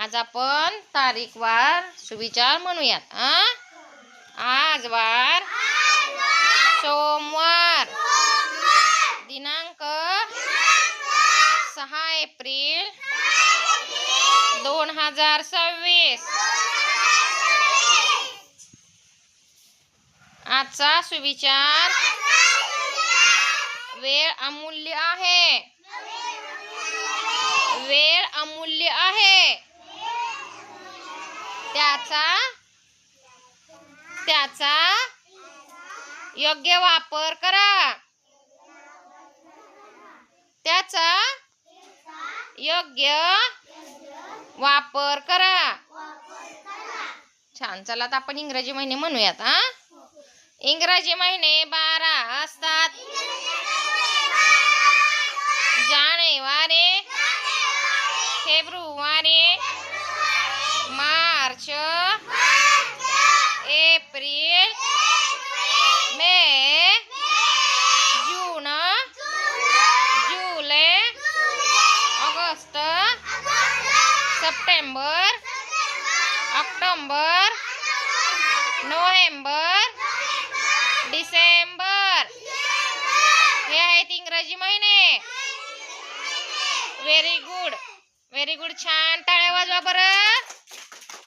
आज आपण तारीख वार सुविचार म्हणूयात. आज वार सोमवार, दिनांक 6 एप्रिल 2026. आजचा सुविचार, वेळ अमूल्य आहे. वेळ अमूल्य आहे. त्याचा योग्य वापर करा. त्याचा योग्य वापर करा. छान. चला आता आपण इंग्रजी महिने म्हणूयात. इंग्रजी महिने 12 असतात. जानेवारी, फेब्रुवारी, मार्च, एप्रिल, मे, जून, जुलै, August, September, October, November, December. हे आहेत इंग्रजी महिने. Very good, very good. छान. टाळ्या वाजवा बरं.